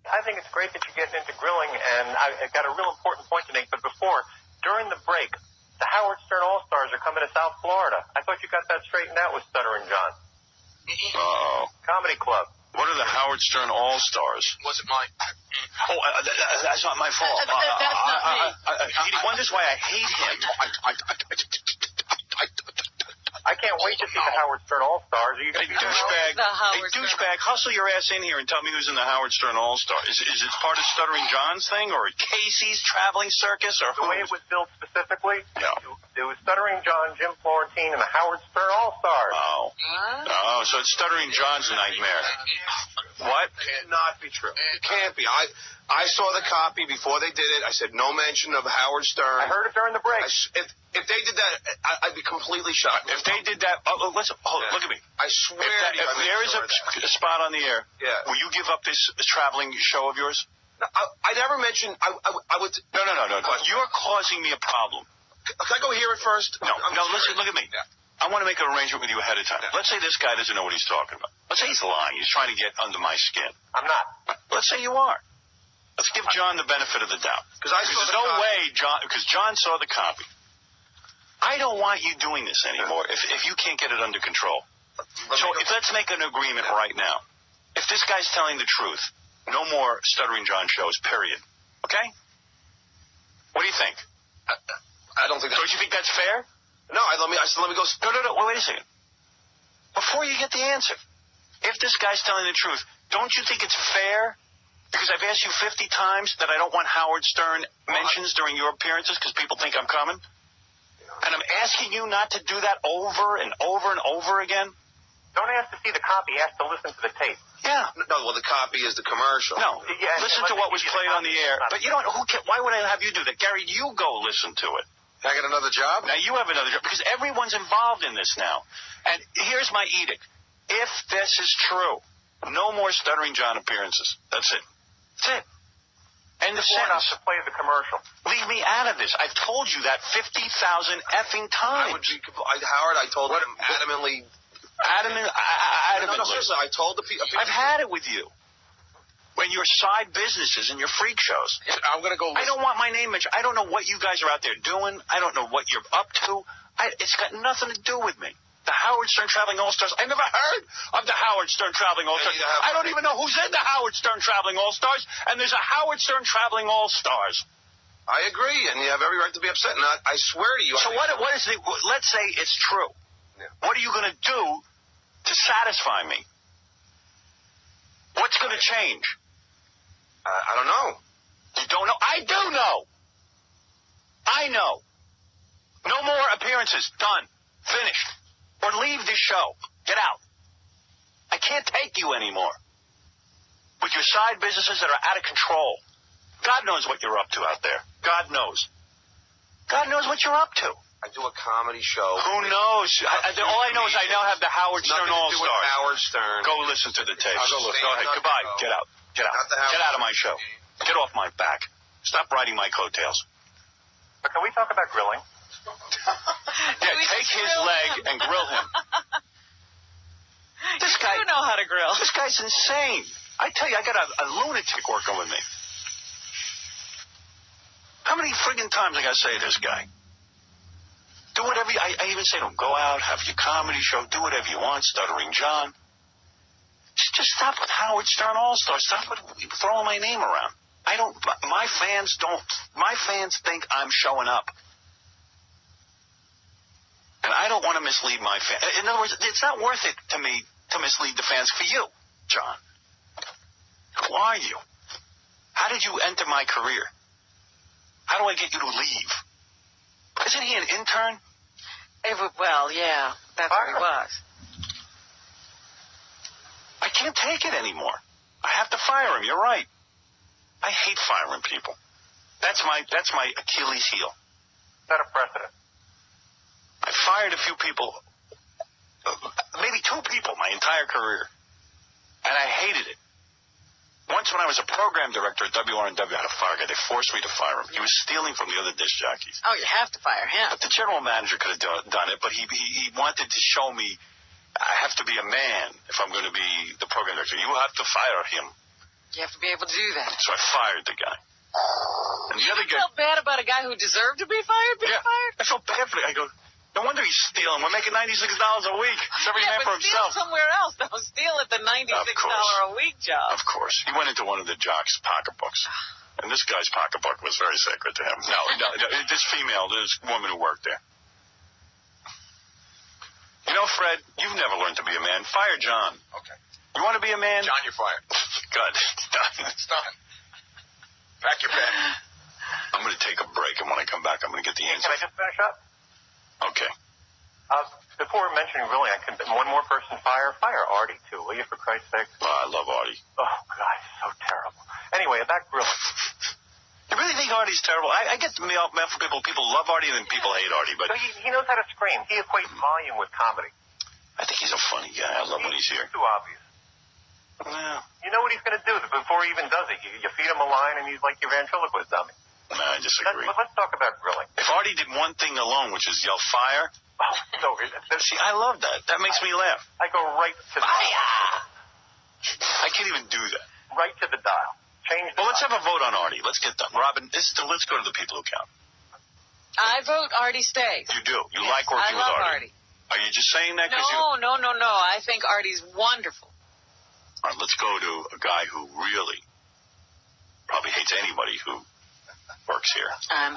I think it's great that you're getting into grilling, and I got a real important point to make. But before, during the break, the Howard Stern All-Stars are coming to South Florida. I thought you got that straightened out with Stuttering John. Oh. Comedy Club. What are the Howard Stern All-Stars? Wasn't mine. Oh, that's not my fault. That's not me. He wonders why I hate him. I can't wait to see the Howard Stern All-Stars. Are you going to be douchebag, hustle your ass in here and tell me who's in the Howard Stern All-Stars. Is it part of Stuttering John's thing, or Casey's Traveling Circus, or the way it was built specifically? Yeah. It was Stuttering John, Jim Florentine, and the Howard Stern All-Stars. Oh. Oh, so it's Stuttering John's nightmare. What? Cannot be true. It can't be. I saw the copy before they did it. I said no mention of Howard Stern. I heard it during the break. If they did that, I'd be completely shocked. If they did that, listen, look at me. I swear to you, if there is a spot on the air, will you give up this traveling show of yours? No, I never mentioned. I would. No. You're causing me a problem. Can I go hear it first? No. Listen. Look at me. Yeah. I want to make an arrangement with you ahead of time. Yeah. Let's say this guy doesn't know what he's talking about. Let's say he's lying. He's trying to get under my skin. I'm not. Let's say you are. Let's give John the benefit of the doubt. Because there's no way John. Because John saw the copy. I don't want you doing this anymore if you can't get it under control. Let's make an agreement right now. If this guy's telling the truth, no more Stuttering John shows, period. Okay? What do you think? I don't think Don't you think that's fair? No, let me go. No. Wait a second. Before you get the answer, if this guy's telling the truth, don't you think it's fair? Because I've asked you 50 times that I don't want Howard Stern mentions during your appearances because people think I'm coming. And I'm asking you not to do that over and over and over again? Don't ask to see the copy. Ask to listen to the tape. Yeah. No, well, the copy is the commercial. No. Yeah, listen to what was played on the air. But you don't. Why would I have you do that? Gary, you go listen to it. Can I get another job? Now, you have another job. Because everyone's involved in this now. And here's my edict. If this is true, no more Stuttering John appearances. That's it. That's it. End of sentence. To play the commercial. Leave me out of this. I've told you that 50,000 effing times. Howard, I told him adamantly. Adamantly. No, seriously, I told the people. I've had it with you. When your side businesses and your freak shows. I'm going to go listen. I don't want my name mentioned. I don't know what you guys are out there doing. I don't know what you're up to. It's got nothing to do with me. The Howard Stern Traveling All-Stars. I never heard of the Howard Stern Traveling All-Stars. I don't even know who's in the Howard Stern Traveling All-Stars, and there's a Howard Stern Traveling All-Stars. I agree, and you have every right to be upset. And I swear to you. So what is it? Let's say it's true. Yeah. What are you going to do to satisfy me? What's going to change? I don't know. You don't know? I do know. I know. No more appearances. Done. Finished. Or leave this show. Get out. I can't take you anymore. With your side businesses that are out of control. God knows what you're up to out there. God knows. God knows what you're up to. I do a comedy show. Who knows? All I know is I now have the Howard Stern All-Stars. Howard Stern. Go listen to the tapes. I'll go listen. Go ahead. Goodbye. Get out. Get out. Get out of my show. Get off my back. Stop riding my coattails. But can we talk about grilling? Yeah, take his leg and grill him. This guy. You know how to grill. This guy's insane. I tell you, I got a lunatic working with me. How many friggin' times I got to say to this guy? Do whatever I even say to him, go out, have your comedy show, do whatever you want, Stuttering John. Just stop with Howard Stern All-Star. Stop with throwing my name around. My fans think I'm showing up. And I don't want to mislead my fans. In other words, it's not worth it to me to mislead the fans for you, John. Who are you? How did you enter my career? How do I get you to leave? Isn't he an intern? Well, yeah, that's what he was. I can't take it anymore. I have to fire him. You're right. I hate firing people. That's my Achilles heel. Set a precedent. I fired a few people, maybe 2 people my entire career, and I hated it. Once when I was a program director at WRNW, I had to fire a guy. They forced me to fire him. He was stealing from the other disc jockeys. Oh, you have to fire him. But the general manager could have done it, but he wanted to show me I have to be a man if I'm going to be the program director. You have to fire him. You have to be able to do that. So I fired the guy. And the other guy... You felt bad about a guy who deserved to be fired fired? I felt bad for it. I go, no wonder he's stealing. We're making $96 a week. It's every man for himself. Steal somewhere else. Don't steal at the $96 a week job. Of course. He went into one of the jocks' pocketbooks. And this guy's pocketbook was very sacred to him. No, this woman who worked there. You know, Fred, you've never learned to be a man. Fire John. Okay. You want to be a man? John, you're fired. Good. It's done. It's done. Pack your bag. I'm going to take a break, and when I come back, I'm going to get the answer. Can I just finish up? Okay. Before mentioning really, I can one more person fire Artie too, will you, for Christ's sake? Oh, I love Artie. Oh God, he's so terrible. Anyway, about grilling. You really think Artie's terrible? I get mail from people love Artie and then people hate Artie, but So he knows how to scream. He equates volume with comedy. I think he's a funny guy. I love when he's here. Too obvious. Yeah. You know what he's going to do before he even does it. You feed him a line, and he's like your ventriloquist dummy. No, I disagree. Let's talk about grilling. If Artie did one thing alone, which is yell fire, see, I love that. That makes me laugh. I go right to the Fire! I can't even do that. right to the dial. Change the Well, let's dial. have a vote on Artie. Let's get done. Robin, let's go to the people who count. I vote Artie stays. You do. You like working I love with Artie. Are you just saying that because you... No. I think Artie's wonderful. All right, let's go to a guy who really probably hates anybody who works here.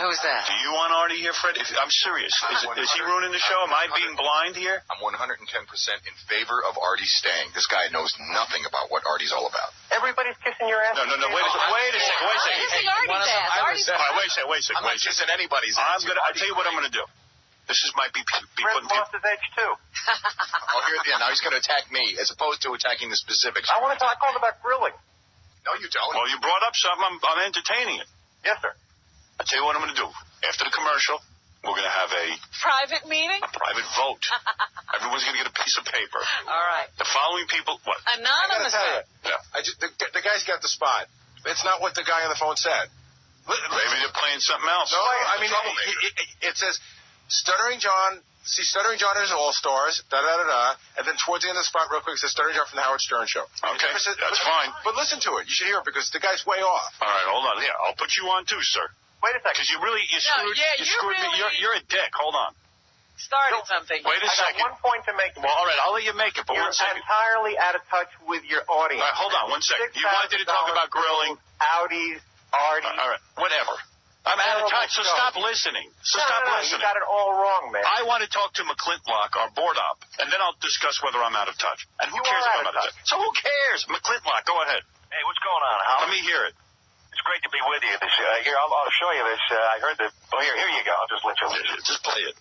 Who's that? Do you want Artie here, Fred? I'm serious. Is he ruining the show? Am I being blind here? I'm 110% in favor of Artie staying. This guy knows nothing about what Artie's all about. Everybody's kissing your ass. No. Wait a second. Kissing Artie one of them, bad. I Artie's respect- All right, wait a second. I'm not kissing anybody's ass. I'll tell you what I'm going to do. This might be Fred putting lost people... his edge too. Oh, here at the end. Now he's going to attack me as opposed to attacking the specifics. I want to talk about grilling. No, you don't. Well, you brought up something. I'm entertaining it. Yes, sir. I'll tell you what I'm going to do. After the commercial, we're going to have a Private meeting? private vote. Everyone's going to get a piece of paper. All right. The following people... What? I gotta Anonymous. tell you, the guy's got the spot. It's not what the guy on the phone said. Maybe they're playing something else. No, I mean, it says, Stuttering John, see Stuttering John is All-Stars, and then towards the end of the spot, real quick, it says Stuttering John from the Howard Stern Show. Okay, that's fine. But listen to it. You should hear it because the guy's way off. All right, hold on. Yeah, I'll put you on too, sir. Wait a second. Because you screwed me. really- You're a dick. Hold on. Started something. Wait a I second. got 1 point to make. Well, all right, I'll let you make it, but You're 1 second. entirely out of touch with your audience. All right, hold on 1 second. You wanted to talk about grilling. Audis, Artie. All right, whatever. I'm out of touch, so stop listening. Stop listening. You got it all wrong, man. I want to talk to McClintock, our board op, and then I'll discuss whether I'm out of touch. And who You cares are if I'm out of touch? So who cares? McClintock, go ahead. Hey, what's going on, Hal? Let me hear it. It's great to be with you. Here, I'll show you this. I heard the... Oh, here you go. I'll just let you listen. Just play it.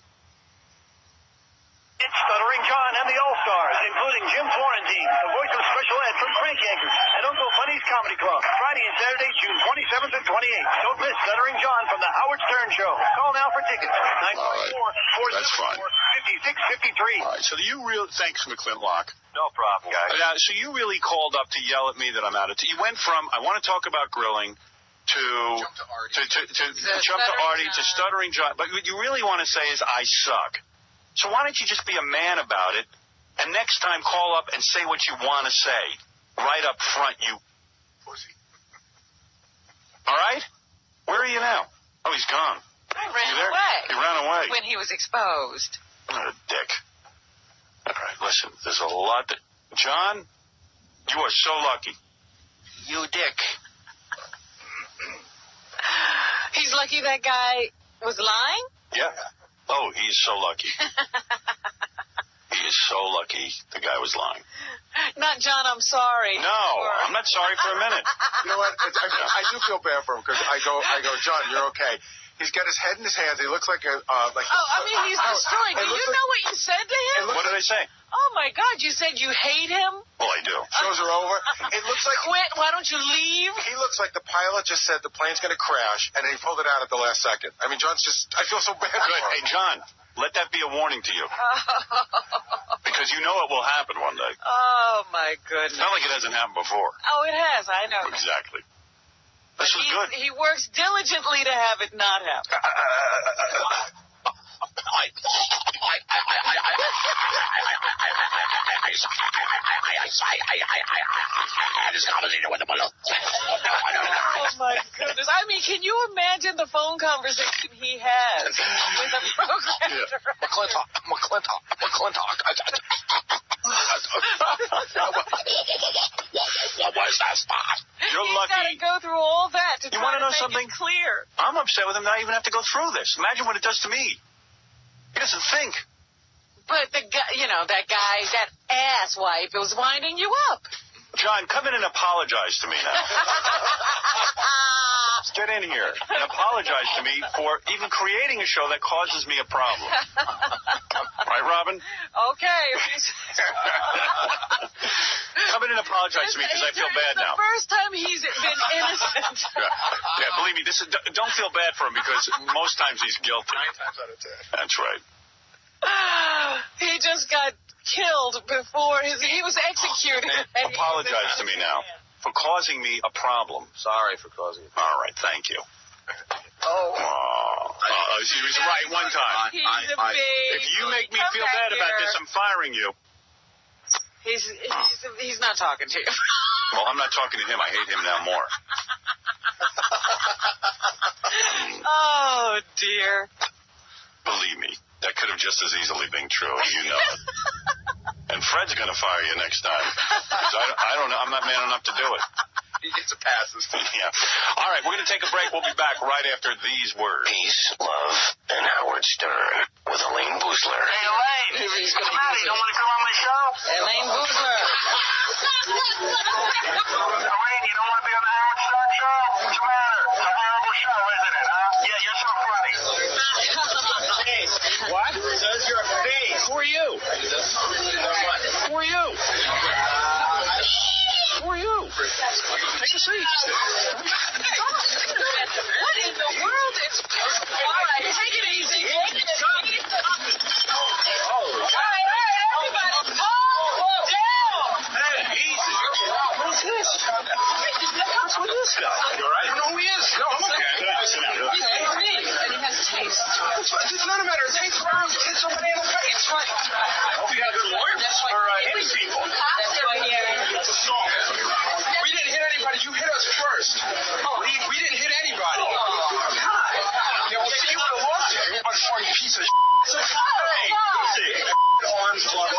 It's Stuttering John and the All-Stars, including Jim Florentine, the voice of Special Ed from Crank Yankers, and Uncle Funny's Comedy Club. Friday and Saturday, June 27th and 28th. Don't miss Stuttering John from the Howard Stern Show. Call now for tickets. 954-474-5653. All right, so do you really... Thanks, McClintock. No problem, guys. So you really called up to yell at me that I'm out of... You went from, I want to talk about grilling, to jump to Artie, to Stuttering John. But what you really want to say is, I suck. So why don't you just be a man about it, and next time call up and say what you want to say, right up front, you pussy. All right? Where are you now? Oh, he's gone. I You ran there? away. He ran away. When he was exposed. What a dick. All right, listen, there's a lot that... John, you are so lucky. You dick. He's lucky that guy was lying? Yeah. Oh, he's so lucky. He is so lucky the guy was lying. Not John, I'm sorry. No, I'm not sorry for a minute. You know what? I do feel bad for him because I go, John, you're okay. He's got his head in his hands. He looks like a he's destroyed. Do you know what you said to him? What did I say? Oh, my God, you said you hate him? Well, I do. Shows are over. It looks like Quit, why don't you leave? he looks like the pilot just said the plane's going to crash, and he pulled it out at the last second. I mean, John's just, I feel so bad for Good. him. Hey, John, let that be a warning to you. Because you know it will happen one day. Oh, my goodness. Not like it hasn't happened before. Oh, it has, I know. Exactly. This was good. He works diligently to have it not happen. Oh, my goodness. I mean, can you imagine the phone conversation he has with a programmer? McClintock. What was that spot? You're He's lucky. got to go through all that to You try wanna to know make something? it clear. I'm upset with him not even have to go through this. Imagine what it does to me. He doesn't think. But the guy, that guy, that asswipe was winding you up. John, come in and apologize to me now. Get in here and apologize to me for even creating a show that causes me a problem. Right, Robin? Okay. Come in and apologize to me because I feel bad now. The first time he's been innocent. Yeah, believe me, don't feel bad for him because most times he's guilty. 9 times out of 10. That's right. He just got killed before he was executed. and he was Apologize to me now for causing me a problem. Sorry for causing it. All right, thank you. She was right one time. He's a baby. If you make me Come feel back bad about here. this, I'm firing you. He's not talking to you. Well, I'm not talking to him. I hate him now more. Oh, dear. Believe me, that could have just as easily been true, and you know it. And Fred's going to fire you next time. 'Cause I don't know. I'm not man enough to do it. He gets a pass this time. Yeah. All right, we're going to take a break. We'll be back right after these words. Peace, love, and Howard Stern with Elaine Boozler. Hey, Elaine. Come out. You don't want to come on my show? Elaine Boozler. Elaine, you don't want to be on the Howard Stern show? What's the matter? It's a horrible show, isn't it, huh? Yeah, you're so funny. What? Does your face? Who are you? Who are you? Who are you? Take a seat. What in the world is... All right, take it easy. All right, everybody, calm down. Hey, easy. Who's this? What's with this guy? You all right? I don't know who he is. No, I'm okay. Sit down. He's me, and he has taste. It's not a matter of taste. It's a banana cake. It's fine. I hope you got a good lawyer for hitting people. That's why It's assault. We didn't hit anybody. You hit us first. We didn't hit anybody. Yeah, well, see, you would have lost it. You unfunny piece of shit. Hey, easy. What's going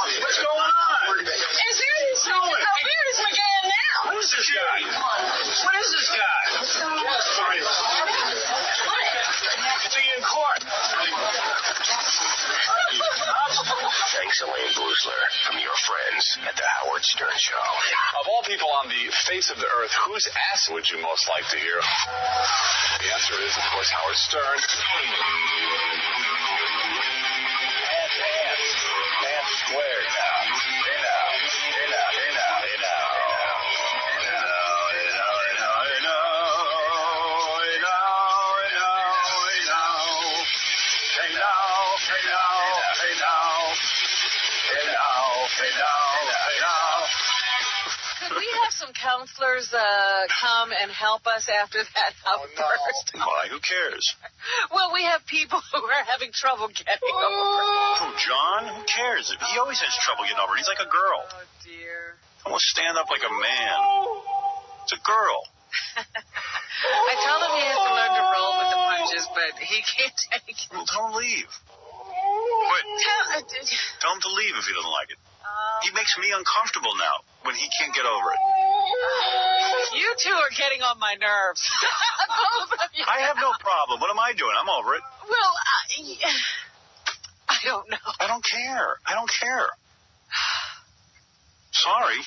on? Is there this... How weird is McGann now? Who is this guy? What is this guy? See you in court. Thanks, Elaine Boozler, from your friends at the Howard Stern Show. Of all people on the face of the earth, whose ass would you most like to hear? The answer is, of course, Howard Stern. And squared now. Hey now. Could we have some counselors come and help us after that outburst? Why? Who cares? Well, we have people who are having trouble getting over. Who, John? Who cares? He always has trouble getting over it. He's like a girl. Oh, dear. Almost stand up like a man. It's a girl. I told him he has to learn to roll with the punches, but he can't take it. Well, tell him to leave. Tell him to leave if he doesn't like it. He makes me uncomfortable now when he can't get over it. You two are getting on my nerves. Both of you. I have no problem. What am I doing? I'm over it. Well, I don't know. I don't care. I don't care. Sorry.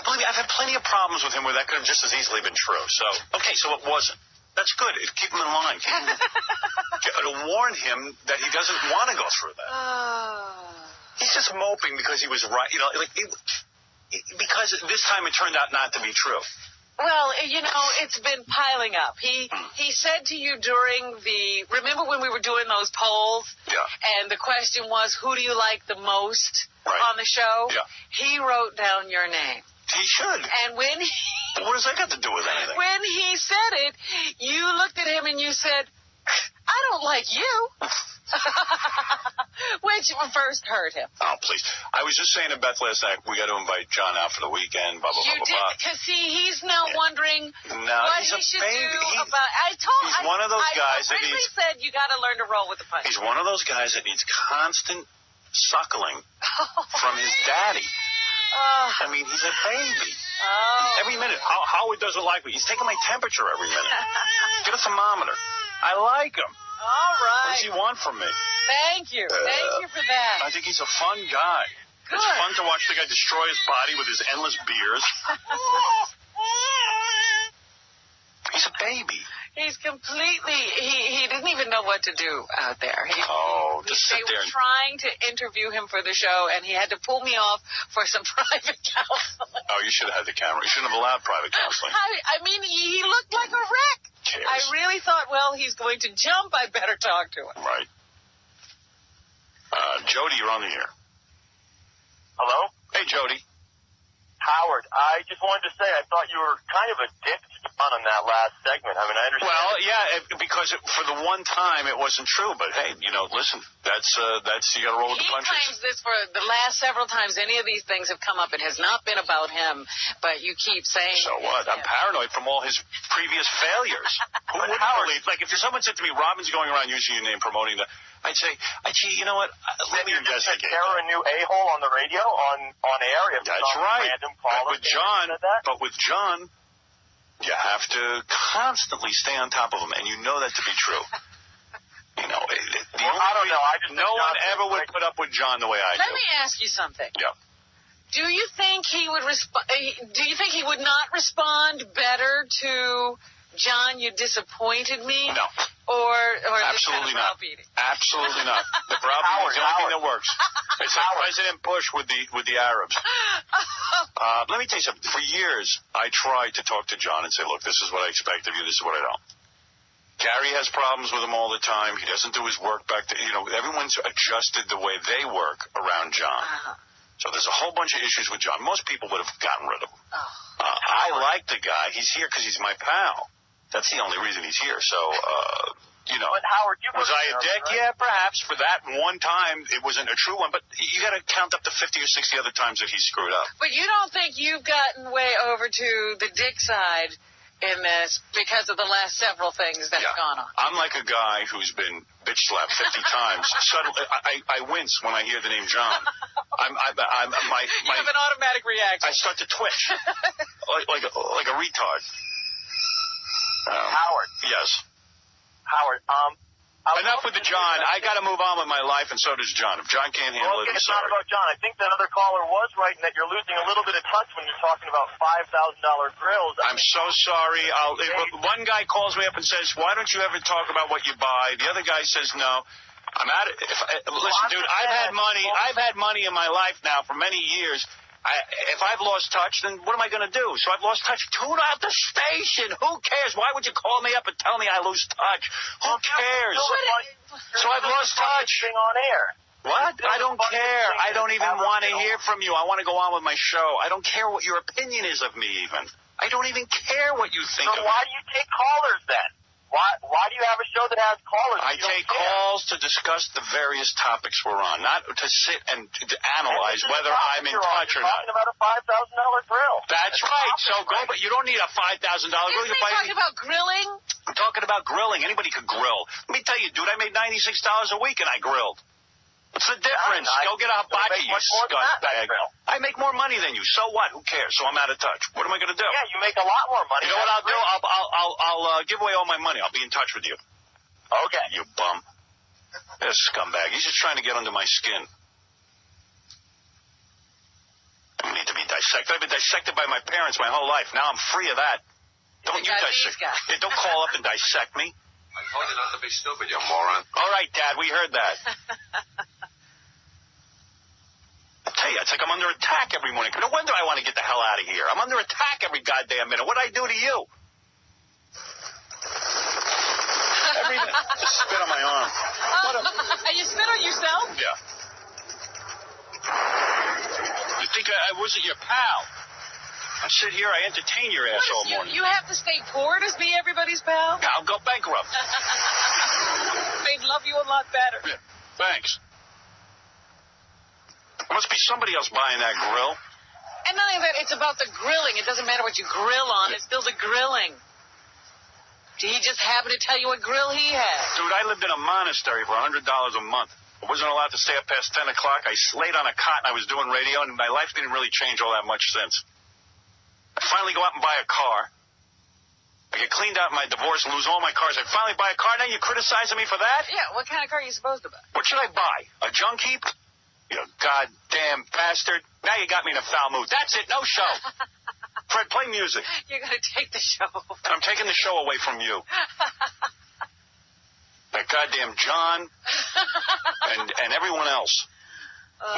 Believe me, I've had plenty of problems with him where that could have just as easily been true. So, okay, so it wasn't. That's good. It'd keep him in line. To warn him that he doesn't want to go through that. He's just moping because he was right. You know, because this time it turned out not to be true. Well, it's been piling up. He said to you during remember when we were doing those polls? Yeah. And the question was, who do you like the most Right. on the show? Yeah. He wrote down your name. He should. And when What does that got to do with anything? when he said it, you looked at him and you said, I don't like you. Which first hurt him. Oh, please. I was just saying to Beth last night, we got to invite John out for the weekend, blah, blah, You blah, did, blah, blah. because he's now wondering what he's he a should baby. do about. He's one of those guys that I needs. said you got to learn to roll with the punches. He's one of those guys that needs constant suckling from his daddy. I mean, he's a baby. Every minute. Howard doesn't like me. He's taking my temperature every minute. Get a thermometer. I like him. All right. What does he want from me? Thank you. Thank you for that. I think he's a fun guy. Good. It's fun to watch the guy destroy his body with his endless beers. He's a baby. He's completely, he didn't even know what to do out there. Just sit there. They were trying to interview him for the show, and he had to pull me off for some private counseling. Oh, you should have had the camera. You shouldn't have allowed private counseling. I mean, he looked like a wreck. Cares. I really thought, well, he's going to jump. I better talk to him. Right. Jody, you're on the air. Hello? Hey, Jody. Howard, I just wanted to say I thought you were kind of a dick on that last segment. I mean, I understand. Well, yeah, because for the one time it wasn't true. But hey, listen, that's you got to roll with the punches. He claims this for the last several times any of these things have come up. It has not been about him, but you keep saying. So what? I'm paranoid from all his previous failures. Who wouldn't believe? Like if someone said to me, "Robin's going around using your name promoting the," I'd say, you know what? Let me investigate. Terror a new a-hole on the radio on air. If that's right. Random caller But with John, you have to constantly stay on top of him, and you know that to be true. I don't know. No one ever would put up with John the way I do. Let me ask you something. Yeah. Do you think he would Do you think he would not respond better to John? You disappointed me. No. Or absolutely this kind of not. Absolutely not. The browbeating is the only thing that works. It's like President Bush with the Arabs. Let me tell you something. For years, I tried to talk to John and say, look, this is what I expect of you. This is what I don't. Gary has problems with him all the time. He doesn't do his work back to, everyone's adjusted the way they work around John. So there's a whole bunch of issues with John. Most people would have gotten rid of him. I like the guy. He's here because he's my pal. That's the only reason he's here. So, But Howard, was I a dick? Right? Yeah, perhaps. For that one time, it wasn't a true one. But you got to count up to 50 or 60 other times that he screwed up. But you don't think you've gotten way over to the dick side in this because of the last several things that have gone on? I'm like a guy who's been bitch slapped 50 times. Suddenly, I wince when I hear the name John. You have an automatic reaction. I start to twitch like a retard. Howard. Yes. Howard, enough with the John. I got to move on with my life, and so does John. If John can't handle it, I'm it's sorry. not about John. I think that other caller was right in that you're losing a little bit of touch when you're talking about $5,000 grills. I'm so sorry. One guy calls me up and says, why don't you ever talk about what you buy? The other guy says, no. I'm at it. Listen, dude, I've had money in my life now for many years. If I've lost touch, then what am I going to do? So I've lost touch. Tune out the station. Who cares? Why would you call me up and tell me I lose touch? Who cares? So I've lost touch. On air. What? I don't care. I don't even want to hear from you. I want to go on with my show. I don't care what your opinion is of me even. I don't even care what you think of me. So why do you take callers then? Why do you have a show that has callers? I take calls to discuss the various topics we're on, not to sit and to analyze whether I'm in touch or not. You're talking about a $5,000 grill. That's right. So go, but you don't need a $5,000 grill. Isn't he talking about grilling? I'm talking about grilling. Anybody could grill. Let me tell you, dude, I made $96 a week and I grilled. What's the difference? Go get a hibachi, you scumbag. I make more money than you. So what? Who cares? So I'm out of touch. What am I going to do? Yeah, you make a lot more money. You know what I'll do? I'll give away all my money. I'll be in touch with you. Okay. You bum. This scumbag. He's just trying to get under my skin. I need to be dissected. I've been dissected by my parents my whole life. Now I'm free of that. Don't you dissect me. Yeah, don't call up and dissect me. I told you not to be stupid, you moron. All right, Dad, we heard that. I tell you, it's like I'm under attack every morning. No wonder I want to get the hell out of here. I'm under attack every goddamn minute. What'd I do to you? Every minute. Just spit on my arm. You spit on yourself? Yeah. You think I wasn't your pal? I sit here, I entertain your ass all morning. You have to stay poor to be everybody's pal? I'll go bankrupt. I'd love you a lot better. Yeah, thanks. There must be somebody else buying that grill. And not only that, it's about the grilling. It doesn't matter what you grill on. It's still the grilling. Did he just happen to tell you what grill he had? Dude, I lived in a monastery for $100 a month. I wasn't allowed to stay up past 10 o'clock. I laid on a cot and I was doing radio, and my life didn't really change all that much since. I finally go out and buy a car. I get cleaned out in my divorce and lose all my cars. I finally buy a car. Now you're criticizing me for that? Yeah, what kind of car are you supposed to buy? What should I buy? A junk heap? You goddamn bastard. Now you got me in a foul mood. That's it. No show. Fred, play music. You're going to take the show. I'm taking the show away from you. That goddamn John and everyone else.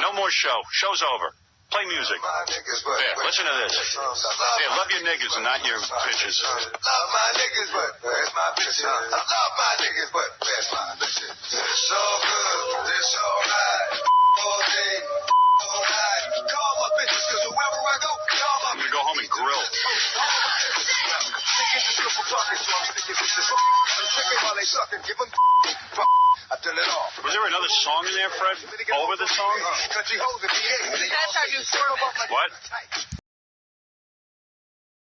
No more show. Show's over. Play music. There, listen to this. There, love your niggas and not your bitches. Love my niggas, but where's my bitches? I love my niggas, but where's my bitches? It's so good. It's alright. All day. Alright. Call my bitches, cause wherever I go, call my I'm gonna go home and grill. I've done it all. Was there another song in there, Fred? Over the song? Country hoes and VA. That's our new format. What?